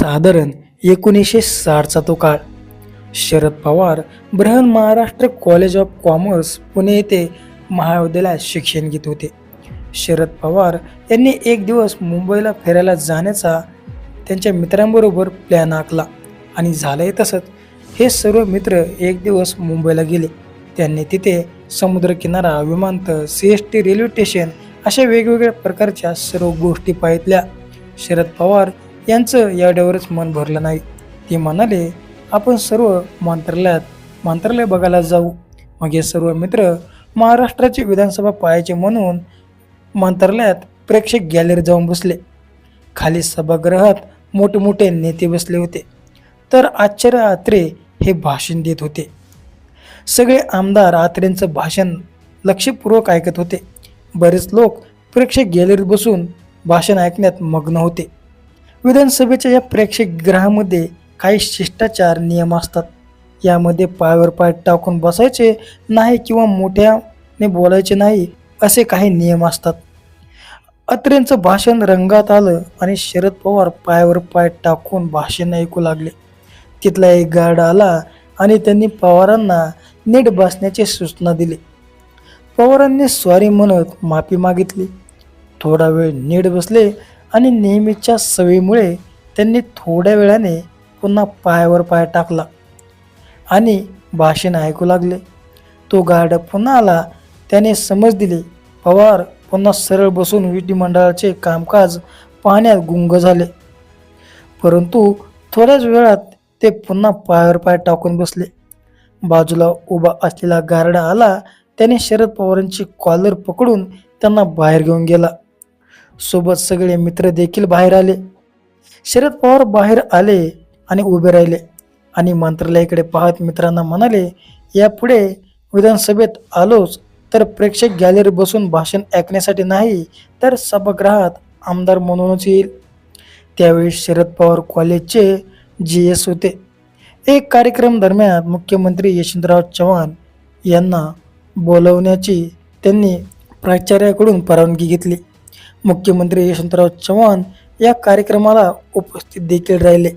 साधारण 1960चा तो काळ. Sharad Pawar Brihan Maharashtra college of commerce Pune येथे महाविद्यालयात शिक्षण घेत होते. शरद पवार यांनी एक दिवस मुंबईला फिरायला जाण्याचा त्यांच्या मित्रांबरोबर प्लॅन आखला आणि झालंय तसंच. हे सर्व मित्र एक दिवस मुंबईला गेले. त्यांनी तिथे समुद्रकिनारा, विमानतळ, CST रेल्वे स्टेशन अशा वेगवेगळ्या प्रकारच्या सर्व गोष्टी पाहितल्या. शरद पवार यांचं याड्यावरच मन भरलं नाही. ते म्हणाले, आपण सर्व मंत्रालय बघायला जाऊ. मग हे सर्व मित्र महाराष्ट्राची विधानसभा पाहायचे म्हणून मंत्रालयात प्रेक्षक गॅलरी जाऊन बसले. खाली सभागृहात मोठमोठे नेते बसले होते, तर आचार्य आत्रे हे भाषण देत होते. सगळे आमदार आत्रेंचं भाषण लक्षपूर्वक ऐकत होते. बरेच लोक प्रेक्षक गॅलरीत बसून भाषण ऐकण्यात मग्न होते. विधानसभेच्या या प्रेक्षकगृहामध्ये काही शिष्टाचार नियम असतात. यामध्ये पायावर पाय टाकून बसायचे नाही किंवा मोठ्याने बोलायचे नाही असे काही नियम असतात. अत्रेंचं भाषण रंगात आलं आणि शरद पवार पायावर पाय टाकून भाषण ऐकू लागले. तिथला एक गार्ड आला आणि त्यांनी पवारांना नीट बसण्याची सूचना दिली. पवारांनी सॉरी म्हणत माफी मागितली. थोडा वेळ नीट बसले आणि नेहमीच्या सवयीमुळे त्यांनी थोड्या वेळाने पुन्हा पायावर पाय टाकला आणि भाषण ऐकू लागले. तो गार्ड पुन्हा आला. त्याने समज दिली. पवार पुन्हा सरळ बसून विधिमंडळाचे कामकाज पाहण्यात गुंग झाले. परंतु थोड्याच वेळात ते पुन्हा पायावर पाय टाकून बसले. बाजूला उभा असलेला गार्ड आला. त्याने शरद पवारांची कॉलर पकडून त्यांना बाहेर घेऊन गेला. सोबत सगळे मित्र देखील बाहेर आले. शरद पवार बाहेर आले आणि उभे राहिले आणि मंत्रालयाकडे पाहत मित्रांना म्हणाले, यापुढे विधानसभेत आलोच तर प्रेक्षक गॅलरी बसून भाषण ऐकण्यासाठी नाही, तर सभागृहात आमदार म्हणूनच येईल. त्यावेळी शरद पवार कॉलेजचे GS होते. एक कार्यक्रम दरम्यान मुख्यमंत्री यशवंतराव चव्हाण यांना बोलवण्याची त्यांनी प्राचार्याकडून परवानगी घेतली. मुख्यमंत्री यशवंतराव चव्हाण या कार्यक्रमाला उपस्थित देखील राहिले.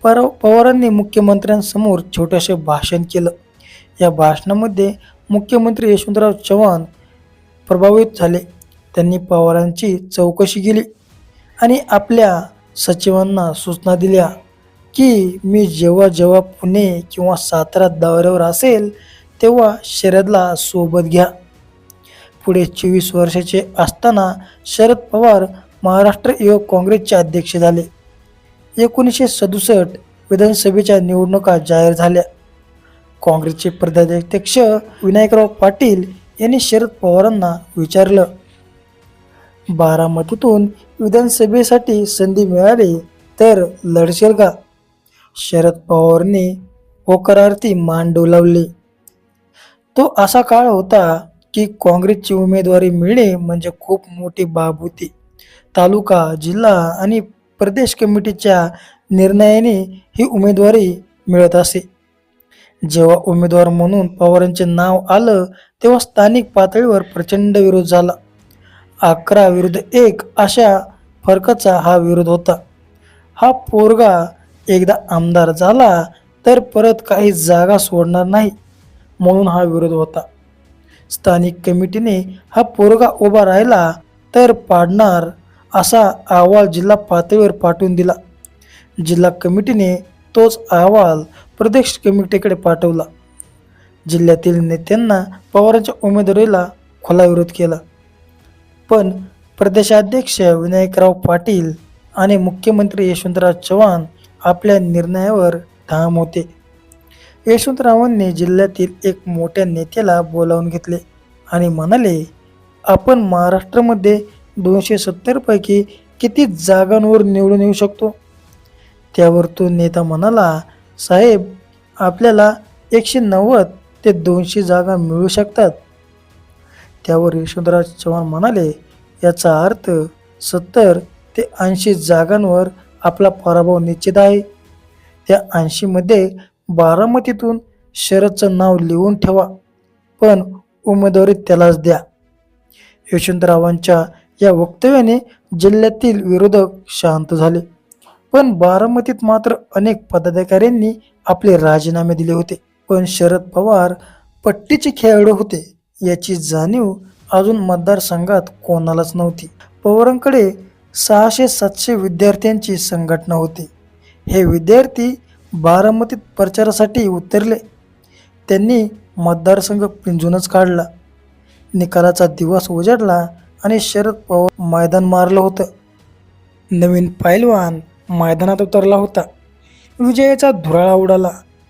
पवारांनी मुख्यमंत्र्यांसमोर छोटेसे भाषण केलं. या भाषणामध्ये मुख्यमंत्री यशवंतराव चव्हाण प्रभावित झाले. त्यांनी पवारांची चौकशी केली आणि आपल्या सचिवांना सूचना दिल्या की मी जेव्हा पुणे किंवा सातारा दौऱ्यावर असेल तेव्हा शरदला सोबत घ्या. पुढे 24 वर्षाचे असताना शरद पवार महाराष्ट्र युवक काँग्रेसचे अध्यक्ष झाले. 1967 विधानसभेच्या निवडणुका जाहीर झाल्या. काँग्रेसचे प्रदेशाध्यक्ष विनायकराव पाटील यांनी शरद पवारांना विचारलं, बारामतीतून विधानसभेसाठी संधी मिळाली तर लढशील का? शरद पवारांनी होकारार्थी मान डोलावली. तो असा काळ होता की काँग्रेसची उमेदवारी मिळणे म्हणजे खूप मोठी बाब होती. तालुका, जिल्हा आणि प्रदेश कमिटीच्या निर्णयाने ही उमेदवारी मिळत असे. जेव्हा उमेदवार म्हणून पवारांचे नाव आलं तेव्हा स्थानिक पातळीवर प्रचंड विरोध झाला. 11-1 अशा फरकाचा हा विरोध होता. हा पोरगा एकदा आमदार झाला तर परत काही जागा सोडणार नाही म्हणून हा विरोध होता. स्थानिक कमिटीने हा पोरगा उभा राहिला तर पाडणार असा अहवाल जिल्हा पातळीवर पाठवून दिला. जिल्हा कमिटीने तोच अहवाल प्रदेश कमिटीकडे पाठवला. जिल्ह्यातील नेत्यांना पवारांच्या उमेदवारीला खुला विरोध केला. पण प्रदेशाध्यक्ष विनायकराव पाटील आणि मुख्यमंत्री यशवंतराव चव्हाण आपल्या निर्णयावर ठाम होते. यशवंतरावांनी जिल्ह्यातील एक मोठ्या नेत्याला बोलावून घेतले आणि म्हणाले, आपण महाराष्ट्रामध्ये 270 पैकी किती जागांवर निवडून येऊ शकतो? त्यावर तो नेता म्हणाला, साहेब आपल्याला 190 ते 200 जागा मिळू शकतात. त्यावर यशवंतराव चव्हाण म्हणाले, याचा अर्थ 70 ते 80 जागांवर आपला पराभव निश्चित आहे. त्या 80 मध्ये बारामतीतून शरदचं नाव लिहून ठेवा, पण उमेदवारी त्यालाच द्या. यशवंतरावांच्या या वक्तव्याने जिल्ह्यातील विरोधक शांत झाले. पण बारामतीत मात्र अनेक पदाधिकाऱ्यांनी आपले राजीनामे दिले होते. पण शरद पवार पट्टीचे खेळाडू होते याची जाणीव अजून मतदारसंघात कोणालाच नव्हती. पवारांकडे 600-700 विद्यार्थ्यांची संघटना होती. हे विद्यार्थी बारामतीत प्रचारासाठी उतरले. त्यांनी मतदारसंघ पिंजूनच काढला. निकालाचा दिवस उजाडला आणि शरद पवार मैदान मारलं होतं. नवीन पैलवान मैदानात उतरला होता. विजयाचा धुराळा उडाला.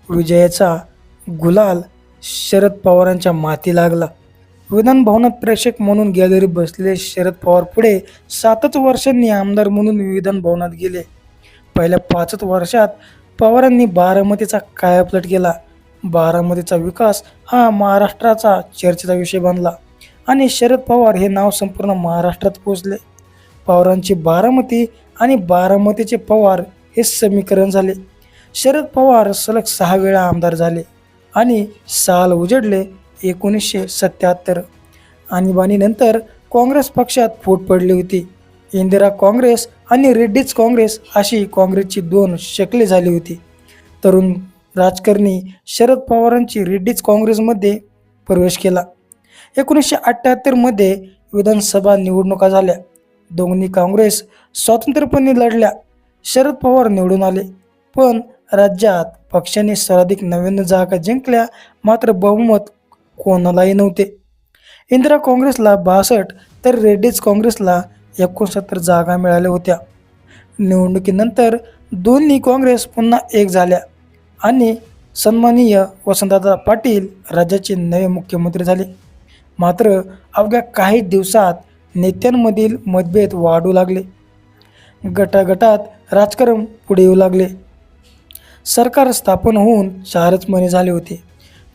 विजयाचा गुलाल शरद पवारांच्या माथी लागला. विधान भवनात प्रेक्षक म्हणून गॅलरी बसलेले शरद पवार पुढे 7 वर्षांनी आमदार म्हणून विधान भवनात गेले. पहिल्या 5 वर्षात पवारांनी बारामतीचा कायापालट केला. बारामतीचा विकास हा महाराष्ट्राचा चर्चेचा विषय बनला आणि शरद पवार हे नाव संपूर्ण महाराष्ट्रात पोचले. पवारांची बारामती आणि बारामतीचे पवार हे समीकरण झाले. शरद पवार सलग 6 वेळा आमदार झाले आणि साल उजडले 1977. आणीबाणीनंतर काँग्रेस पक्षात फूट पडली होती. इंदिरा काँग्रेस आणि रेड्डीज काँग्रेस अशी काँग्रेसची 2 शकले झाली होती. तरुण राजकारणी शरद पवारांची रेड्डीज काँग्रेसमध्ये प्रवेश केला. 1978 मध्ये विधानसभा निवडणुका झाल्या. दोन्ही काँग्रेस स्वतंत्रपणे लढल्या. शरद पवार निवडून आले, पण राज्यात पक्षाने सर्वाधिक 99 जागा जिंकल्या, मात्र बहुमत कोणालाही नव्हते. इंदिरा काँग्रेसला 62 तर रेड्डीज काँग्रेसला 69 जागा मिळाल्या होत्या. निवडणुकीनंतर दोन्ही काँग्रेस पुन्हा एक झाल्या आणि सन्माननीय वसंतदादा पाटील राज्याचे नवे मुख्यमंत्री झाले. मात्र अवघ्या काही दिवसात नेत्यांमधील मतभेद वाढू लागले. गटागटात राजकारण पुढे येऊ लागले. सरकार स्थापन होऊन 4च महिने झाले होते.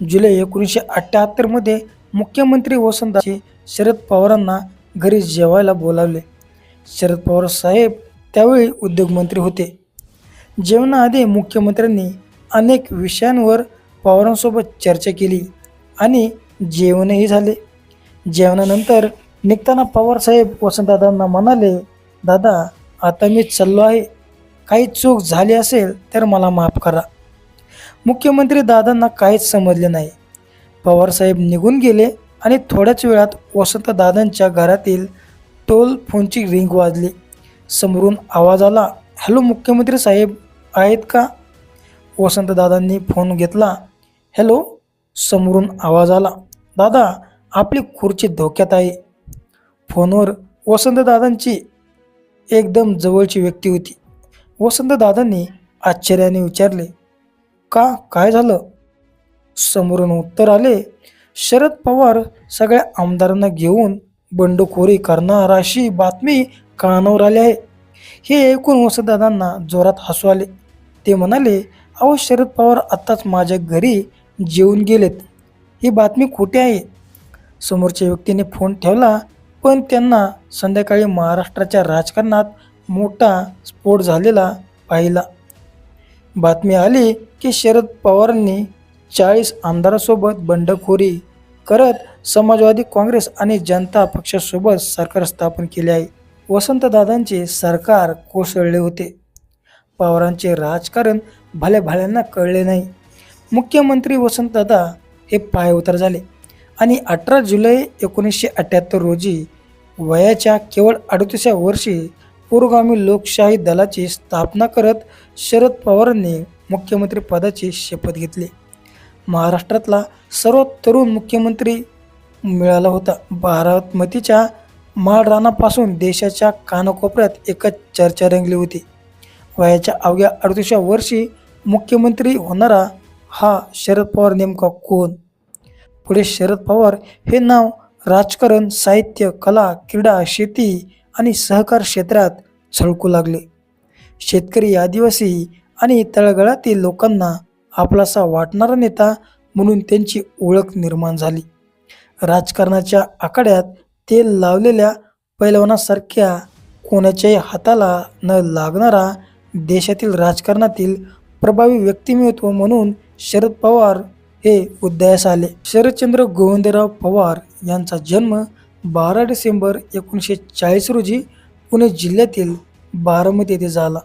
जुलै 1978 मध्ये मुख्यमंत्री वसंतदादांनी शरद पवारांना घरी जेवायला बोलावले. शरद पवार साहेब त्यावेळी उद्योगमंत्री होते. जेवणाआधी मुख्यमंत्र्यांनी अनेक विषयांवर पवारांसोबत चर्चा केली आणि जेवणही झाले. जेवणानंतर निघताना पवारसाहेब वसंतदादांना म्हणाले, दादा आता मी चाललो आहे, काही चूक झाली असेल तर मला माफ करा. मुख्यमंत्री दादांना काहीच समजले नाही. पवारसाहेब निघून गेले आणि थोड्याच वेळात वसंतदादांच्या घरातील टोल फोनची रिंग वाजली. समोरून आवाज आला, हॅलो मुख्यमंत्री साहेब आहेत का? वसंतदादांनी फोन घेतला. हॅलो. समोरून आवाज आला, दादा आपली खुर्ची धोक्यात आहे. फोनवर वसंतदादांची एकदम जवळची व्यक्ती होती. वसंतदादांनी आश्चर्याने विचारले, का, काय झालं? समोरून उत्तर आले, शरद पवार सगळ्या आमदारांना घेऊन बंडखोरी करणार अशी बातमी कानावर आली आहे. हे ऐकून वसंतदादांना जोरात हसू आले. ते म्हणाले, अहो शरद पवार आत्ताच माझ्या घरी जेवून गेलेत, ही बातमी खोटी आहे. समोरच्या व्यक्तीने फोन ठेवला, पण त्यांना संध्याकाळी महाराष्ट्राच्या राजकारणात मोठा स्फोट झालेला पाहिला. बातमी आली की शरद पवारांनी 40 आमदारांसोबत बंडखोरी करत समाजवादी काँग्रेस आणि जनता पक्षासोबत सरकार स्थापन केले आहे. वसंतदादांचे सरकार कोसळले होते. पवारांचे राजकारण भल्याभाल्यांना कळले नाही. मुख्यमंत्री वसंतदादा हे पायउतार झाले आणि 18 जुलै 1978 रोजी वयाच्या केवळ 38व्या वर्षी पुरोगामी लोकशाही दलाची स्थापना करत शरद पवारांनी मुख्यमंत्री पदाची शपथ घेतली. महाराष्ट्रातला सर्वात तरुण मुख्यमंत्री मिळाला होता. बारामतीच्या माळरानापासून देशाच्या कानाकोपऱ्यात एकच चर्चा रंगली होती, वयाच्या अवघ्या 38व्या वर्षी मुख्यमंत्री होणारा हा शरद पवार नेमका कोण? पुढे शरद पवार हे नाव राजकारण, साहित्य, कला, क्रीडा, शेती आणि सहकार क्षेत्रात झळकू लागले. शेतकरी, आदिवासी आणि तळागाळातील लोकांना आपलासा वाटणारा नेता म्हणून त्यांची ओळख निर्माण झाली. राजकारणाच्या आखाड्यात तेल लावलेल्या पैलवानासारख्या कोणाच्याही हाताला न लागणारा देशातील राजकारणातील प्रभावी व्यक्तिमत्व म्हणून शरद पवार हे उदयास आले. शरदचंद्र गोविंदराव पवार यांचा जन्म 12 डिसेंबर 1940 रोजी पुणे जिल्ह्यातील बारामती येथे झाला.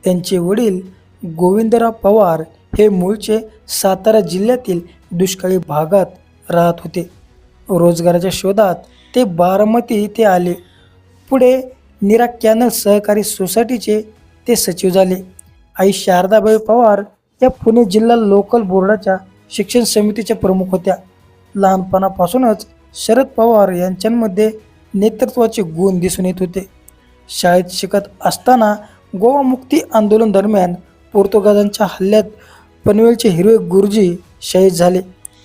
त्यांचे वडील गोविंदराव पवार हे मूळचे सातारा जिल्ह्यातील दुष्काळी भागात राहत होते. रोजगाराच्या शोधात ते बारामती येथे आले. पुढे नीरा कॅनल सहकारी सोसायटीचे ते सचिव झाले. आई शारदाबाई पवार या पुणे जिल्हा लोकल बोर्डाच्या शिक्षण समितीच्या प्रमुख होत्या. लहानपणापासूनच शरद पवार यांच्यामध्ये नेतृत्वाचे गुण दिसून येत होते. शाळेत शिकत असताना गोवा मुक्ती आंदोलन दरम्यान पोर्तुगाजांच्या हल्ल्यात पनवेलचे हिरवे गुरुजी शहीद झाले.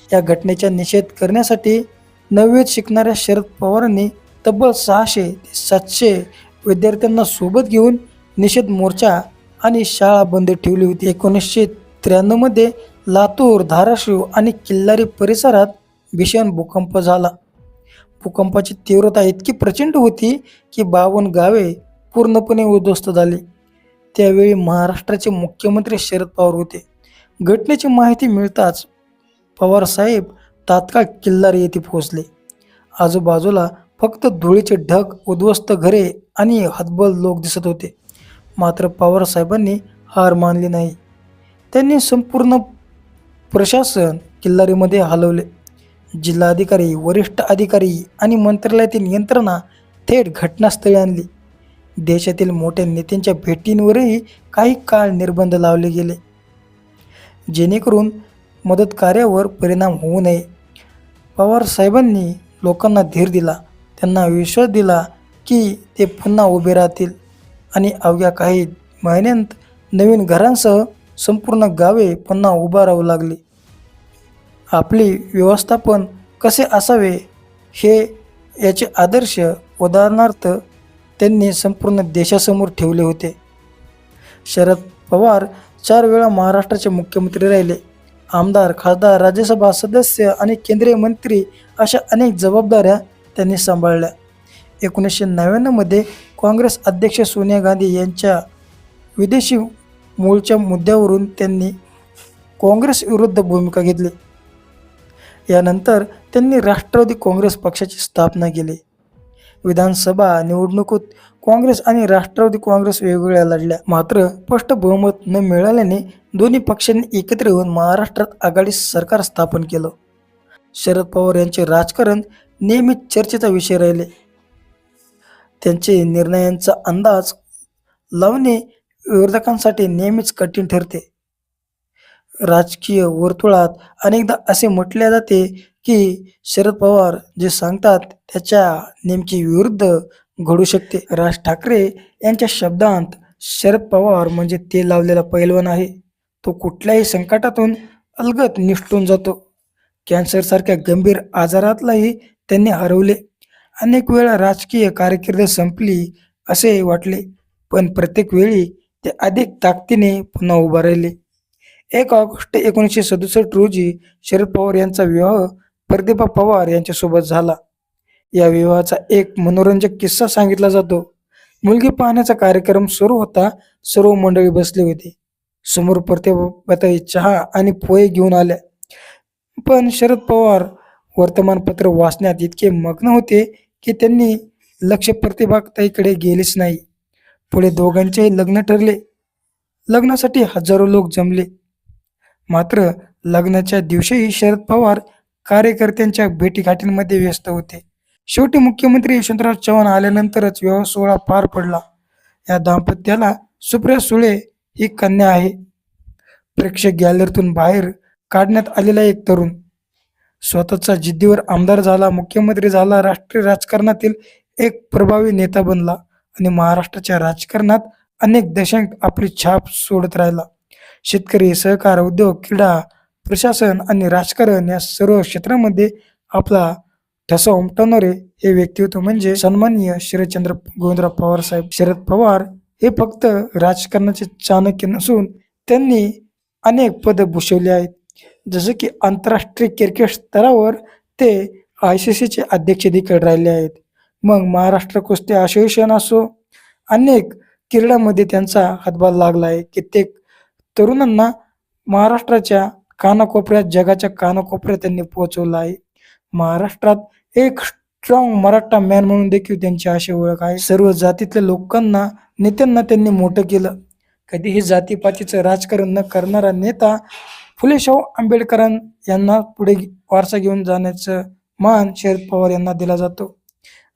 या घटनेचा निषेध करण्यासाठी 9वीत शिकणाऱ्या शरद पवारांनी तब्बल 600 ते 700 विद्यार्थ्यांना सोबत घेऊन निषेध मोर्चा आणि शाळा बंद ठेवली होती. 1993 मध्ये लातूर, धाराशिव आणि किल्लारी परिसरात भीषण भूकंप झाला. भूकंपाची तीव्रता इतकी प्रचंड होती की 52 गावे पूर्णपणे उद्ध्वस्त झाली. त्यावेळी महाराष्ट्राचे मुख्यमंत्री शरद पवार होते. घटनेची माहिती मिळताच पवार साहेब तात्काळ किल्लारी येथे पोहोचले. आजूबाजूला फक्त धुळीचे ढग, उद्ध्वस्त घरे आणि हतबल लोक दिसत होते. मात्र पवार साहेबांनी हार मानली नाही. त्यांनी संपूर्ण प्रशासन किल्लारीमध्ये हलवले. जिल्हाधिकारी, वरिष्ठ अधिकारी आणि मंत्रालयातील यंत्रणा थेट घटनास्थळी आणली. देशातील मोठ्या नेत्यांच्या भेटींवरही काही काळ निर्बंध लावले गेले, जेणेकरून मदत कार्यावर परिणाम होऊ नये. पवार साहेबांनी लोकांना धीर दिला, त्यांना विश्वास दिला की ते पुन्हा उभे राहतील आणि अवघ्या काही महिन्यांत नवीन घरांसह संपूर्ण गावे पुन्हा उभा राहू लागली. आपली व्यवस्थापन कसे असावे हे याचे आदर्श उदाहरणार्थ त्यांनी संपूर्ण देशासमोर ठेवले होते. शरद पवार 4 वेळा महाराष्ट्राचे मुख्यमंत्री राहिले. आमदार, खासदार, राज्यसभा सदस्य आणि केंद्रीय मंत्री अशा अनेक जबाबदाऱ्या त्यांनी सांभाळल्या. 1999 मध्ये काँग्रेस अध्यक्ष सोनिया गांधी यांच्या विदेशी मूळच्या मुद्द्यावरून त्यांनी काँग्रेस विरुद्ध भूमिका घेतली. यानंतर त्यांनी राष्ट्रवादी काँग्रेस पक्षाची स्थापना केली. विधानसभा निवडणुकीत काँग्रेस आणि राष्ट्रवादी काँग्रेस वेगवेगळ्या लढल्या. मात्र स्पष्ट बहुमत न मिळाल्याने दोन्ही पक्षांनी एकत्र येऊन महाराष्ट्रात आघाडी सरकार स्थापन केलं. शरद पवार यांचे राजकारण नेहमीच चर्चेचा विषय राहिले. त्यांचे निर्णयांचा अंदाज लावणे विरोधकांसाठी नेहमीच कठीण ठरते. राजकीय वर्तुळात अनेकदा असे म्हटले जाते की शरद पवार जे सांगतात त्याच्या नेमकी विरुद्ध घडू शकते. राज ठाकरे यांच्या शब्दांत शरद पवार म्हणजे ते लावलेला पैलवान आहे. तो कुठल्याही संकटातून अलगद निसटून जातो. कॅन्सरसारख्या गंभीर आजारातलाही त्यांनी हरवले. अनेक वेळा राजकीय कारकीर्द संपली असे वाटले, पण प्रत्येक वेळी ते अधिक ताकदीने पुन्हा उभा राहिले. 1 ऑगस्ट 1967 रोजी शरद पवार यांचा विवाह प्रतिभा पवार यांच्यासोबत झाला. या विवाहाचा एक मनोरंजक किस्सा सांगितला जातो. मुलगी पाहण्याचा कार्यक्रम सुरू होता. सर्व मंडळी बसली होती. समोर प्रतिभाताई चहा आणि पोहे घेऊन आल्या, पण शरद पवार वर्तमानपत्र वाचण्यात इतके मग्न होते की त्यांनी लक्ष प्रतिभाताईकडे गेलेच नाही. पुढे दोघांचेही लग्न ठरले. लग्नासाठी हजारो लोक जमले. मात्र लग्नाच्या दिवशीही शरद पवार कार्यकर्त्यांच्या भेटीगाठींमध्ये व्यस्त होते. शेवटी मुख्यमंत्री यशवंतराव चव्हाण आल्यानंतरच विवाह सोहळा पार पडला. या दाम्पत्याला सुप्रिया सुळे ही कन्या आहे. प्रेक्षक गॅलरीतून बाहेर काढण्यात आलेला एक तरुण स्वतःचा जिद्दीवर आमदार झाला, मुख्यमंत्री झाला, राष्ट्रीय राजकारणातील एक प्रभावी नेता बनला आणि महाराष्ट्राच्या राजकारणात अनेक दशक आपली छाप सोडत राहिला. शेतकरी, सहकार, उद्योग, क्रीडा, प्रशासन आणि राजकारण या सर्व क्षेत्रामध्ये आपला ठसा उमटवणारे हे व्यक्तित्व म्हणजे सन्माननीय शरदचंद्र गोविंदराव पवार साहेब. शरद पवार हे फक्त राजकारणाचे चाणक्य नसून त्यांनी अनेक पद भूषवली आहेत. जसे की आंतरराष्ट्रीय क्रिकेट स्तरावर ते ICCचे अध्यक्ष देखील राहिले आहेत. मग महाराष्ट्र कुस्ती असोसिएशन असो, अनेक क्रीडामध्ये त्यांचा हातभार लागला आहे. कित्येक तरुणांना महाराष्ट्राच्या कानाकोपऱ्यात, जगाच्या कानाकोपऱ्यात त्यांनी पोहोचवलं आहे. महाराष्ट्रात एक स्ट्रॉंग मराठा मॅन म्हणून देखील त्यांची अशी ओळख आहे. सर्व जातीतल्या लोकांना, नेत्यांना त्यांनी मोठं केलं. कधीही जातीपातीचं राजकारण न करणारा नेता फुले शाहू आंबेडकर यांना पुढे वारसा घेऊन जाण्याचं मान शरद पवार यांना दिला जातो.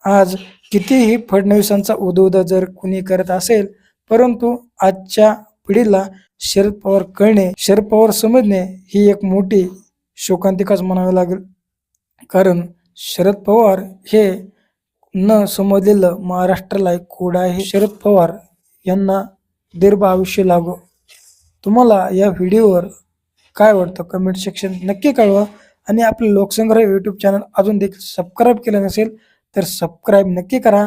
आज कितीही फडणवीसांचा उदोउदो जर कुणी करत असेल, परंतु आजच्या पिढीला शरद पवार कळणे, शरद पवार समजणे ही एक मोठी शोकांतिकाच म्हणावी लागेल. कारण शरद पवार हे न समजलेलं महाराष्ट्राला एक कोड आहे. शरद पवार यांना दीर्घ आयुष्य लागो. तुम्हाला या व्हिडिओवर काय वाटतं कमेंट सेक्शन नक्की कळवा. आणि आपलं लोकसंग्रह यूट्यूब चॅनल अजून देखील सबस्क्राईब केलं नसेल तर सबस्क्राईब नक्की करा.